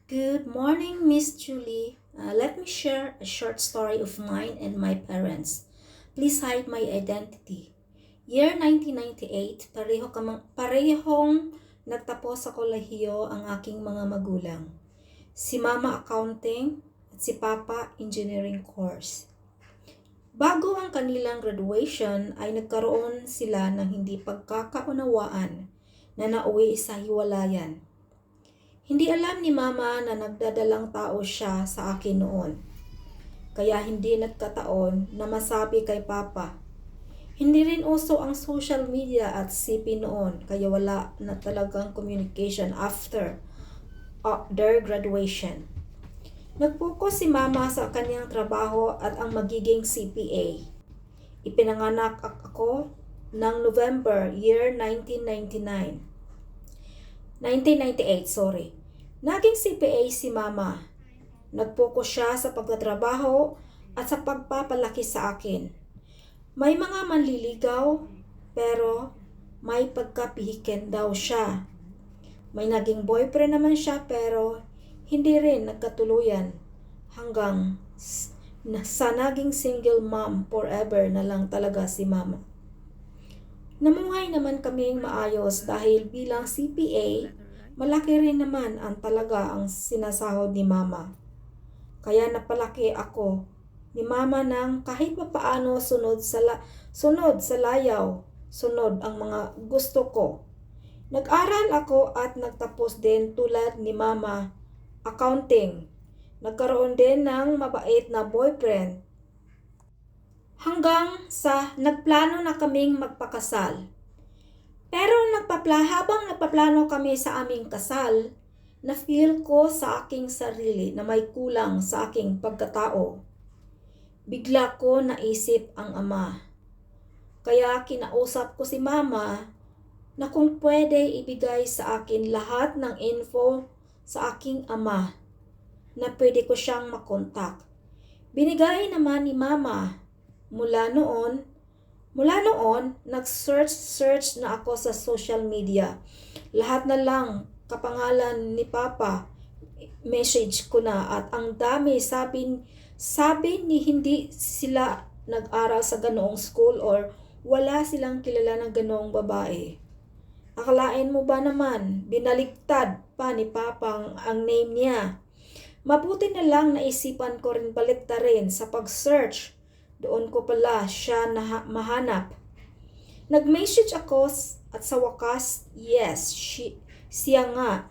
Good morning, Miss Julie. Let me share a short story of mine and my parents. Please hide my identity. Year 1998, parehong nagtapos sa kolehiyo ang aking mga magulang. Si Mama Accounting at si Papa Engineering course. Bago ang kanilang graduation ay nagkaroon sila ng hindi pagkakaunawaan na nauwi sa hiwalayan. Hindi alam ni Mama na nagdadalang tao siya sa akin noon. Kaya hindi nagkataon na masabi kay Papa. Hindi rin uso ang social media at CP noon kaya wala na talagang communication after their graduation. Nag-focus si Mama sa kanyang trabaho at ang magiging CPA. Ipinanganak ako ng November year 1998, sorry. Naging CPA si Mama. Nag-focus siya sa pagtatrabaho at sa pagpapalaki sa akin. May mga manliligaw, pero may pagkapihikin daw siya. May naging boyfriend naman siya pero hindi rin nagkatuluyan hanggang sa naging single mom forever na lang talaga si Mama. Namuhay naman kaming maayos dahil bilang CPA, malaki rin naman ang sinasahod ni Mama. Kaya napalaki ako ni Mama ng kahit papaano sunod sa layaw, sunod ang mga gusto ko. Nag-aral ako at nagtapos din tulad ni Mama, accounting. Nagkaroon din ng mabait na boyfriend. Hanggang sa nagplano na kaming magpakasal. Pero habang nagpaplano kami sa aming kasal, na-feel ko sa aking sarili na may kulang sa aking pagkatao. Bigla ko naisip ang Ama. Kaya kinausap ko si Mama na kung pwede ibigay sa akin lahat ng info sa aking Ama na pwede ko siyang makontak. Binigay naman ni Mama. Mula noon, nag-search na ako sa social media. Lahat na lang kapangalan ni Papa, message ko na at ang dami sabi ni hindi sila nag-aral sa ganoong school or wala silang kilala ng ganoong babae. Akalain mo ba naman, binaliktad pa ni Papa ang name niya. Mabuti na lang naisipan ko rin baliktarin sa pag-search. Doon ko pala siya mahanap. Nag-message ako at sa wakas, yes, siya nga.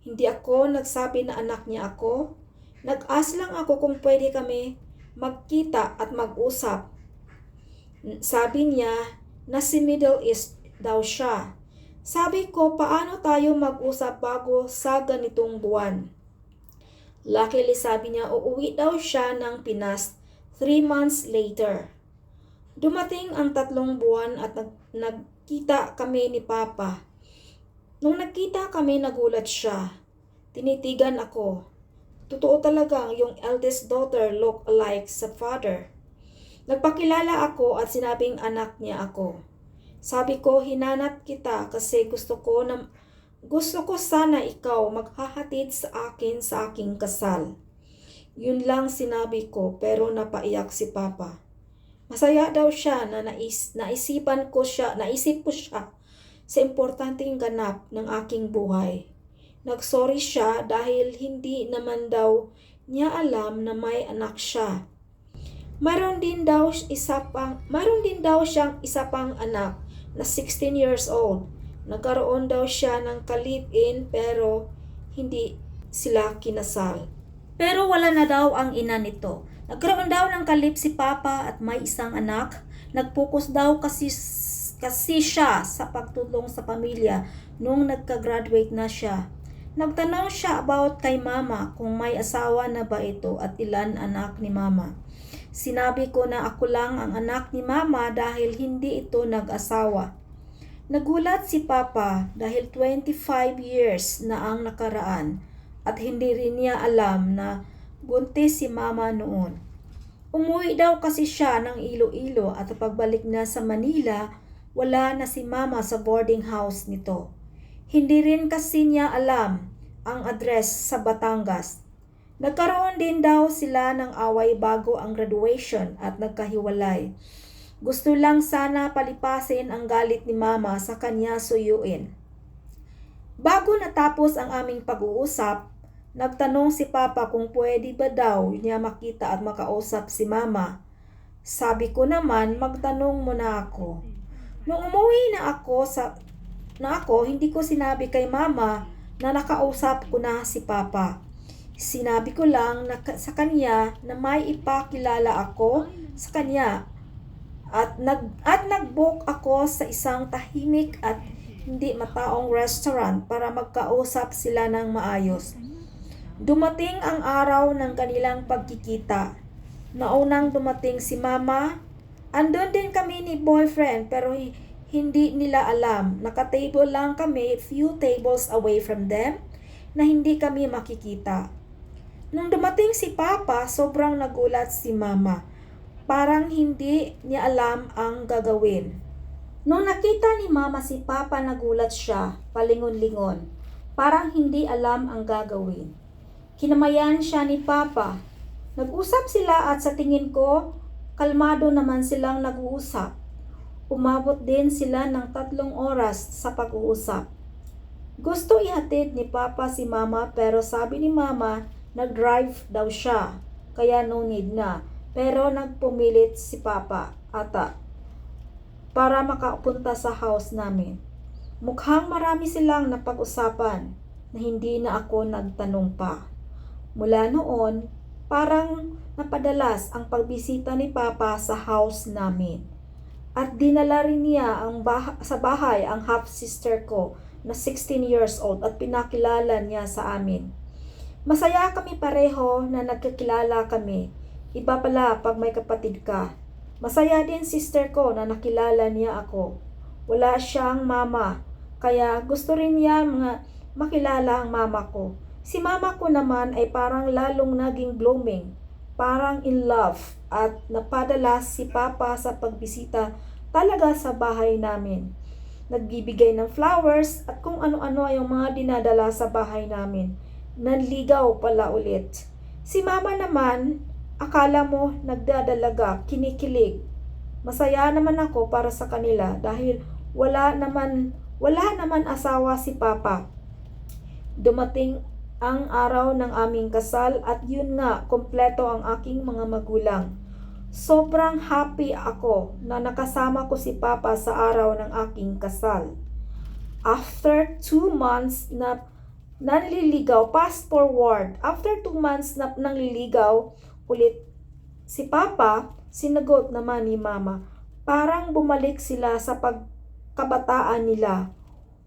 Hindi ako nagsabi na anak niya ako. Nag-ask lang ako kung pwede kami magkita at mag-usap. Sabi niya na si Middle East daw siya. Sabi ko, paano tayo mag-usap bago sa ganitong buwan? Luckily sabi niya, uuwi daw siya ng Pinas 3 months later. Dumating ang 3 buwan at nagkita kami ni Papa. Nung nagkita kami, nagulat siya. Tinitigan ako. Totoo talaga yung eldest daughter look alike sa father. Nagpakilala ako at sinabing anak niya ako. Sabi ko, hinanap kita kasi gusto ko sana ikaw maghahatid sa akin sa aking kasal. Yun lang sinabi ko pero napaiyak si Papa. Masaya daw siya na naisip ko siya sa importanteng ganap ng aking buhay. Nagsorry siya dahil hindi naman daw niya alam na may anak siya. Mayroon din daw siyang isa pang anak na 16 years old. Nagkaroon daw siya ng ka-live-in pero hindi sila kinasal. Pero wala na daw ang ina nito. Nagkaroon daw ng kalip si Papa at may isang anak. Nag-focus daw kasi siya sa pagtulong sa pamilya nung nagka-graduate na siya. Nagtanong siya about kay Mama kung may asawa na ba ito at ilan anak ni Mama. Sinabi ko na ako lang ang anak ni Mama dahil hindi ito nag-asawa. Nagulat si Papa dahil 25 years na ang nakaraan. At hindi rin niya alam na buntis si Mama noon. Umuwi daw kasi siya ng Iloilo at pagbalik na sa Manila, wala na si Mama sa boarding house nito. Hindi rin kasi niya alam ang address sa Batangas. Nagkaroon din daw sila ng away bago ang graduation at nagkahiwalay. Gusto lang sana palipasin ang galit ni Mama sa kanya suyuin. Bago natapos ang aming pag-uusap, nagtanong si Papa kung pwede ba daw niya makita at makausap si Mama. Sabi ko naman, magtanong muna ako. Nung umuwi na ako, hindi ko sinabi kay Mama na nakausap ko na si Papa. Sinabi ko lang sa kanya na may ipakilala ako sa kanya at nag-book ako sa isang tahimik at hindi mataong restaurant para magkausap sila ng maayos. Dumating ang araw ng kanilang pagkikita. Naunang dumating si Mama. Andun din kami ni boyfriend pero hindi nila alam. Naka-table lang kami, few tables away from them na hindi kami makikita. Nung dumating si Papa, sobrang nagulat si Mama. Parang hindi niya alam ang gagawin. Nung nakita ni Mama si Papa, nagulat siya, palingon-lingon. Parang hindi alam ang gagawin. Kinamayan siya ni Papa. Nag-usap sila at sa tingin ko, kalmado naman silang nag-uusap. Umabot din sila ng 3 oras sa pag-uusap. Gusto ihatid ni Papa si Mama pero sabi ni Mama, nag-drive daw siya, kaya no need na. Pero nagpumilit si Papa ata para makapunta sa house namin. Mukhang marami silang napag-usapan na hindi na ako nagtanong pa. Mula noon, parang napadalas ang pagbisita ni Papa sa house namin. At dinala rin niya sa bahay ang half-sister ko na 16 years old at pinakilala niya sa amin. Masaya kami pareho na nagkakilala kami. Iba pala pag may kapatid ka. Masaya din sister ko na nakilala niya ako. Wala siyang mama, kaya gusto rin niya makilala ang mama ko. Si mama ko naman ay parang lalong naging blooming, parang in love at napadala si Papa sa pagbisita talaga sa bahay namin. Nagbibigay ng flowers at kung ano-ano ay yung mga dinadala sa bahay namin. Nanligaw pala ulit. Si Mama naman, akala mo nagdadalaga, kinikilig. Masaya naman ako para sa kanila dahil wala naman asawa si Papa. Dumating ang araw ng aming kasal at yun nga, kompleto ang aking mga magulang. Sobrang happy ako na nakasama ko si Papa sa araw ng aking kasal. After 2 months na nanliligaw, fast forward, after 2 months na nanliligaw ulit si Papa, sinagot naman ni Mama. Parang bumalik sila sa pagkabataan nila.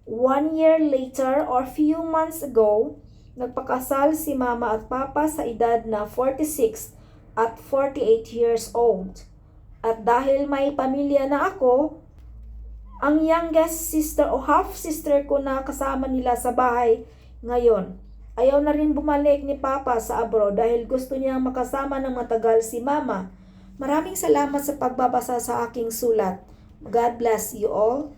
1 year later or few months ago, nagpakasal si Mama at Papa sa edad na 46 at 48 years old. At dahil may pamilya na ako, ang youngest sister o half-sister ko na kasama nila sa bahay ngayon. Ayaw na rin bumalik ni Papa sa abroad dahil gusto niyang makasama ng matagal si Mama. Maraming salamat sa pagbabasa sa aking sulat. God bless you all.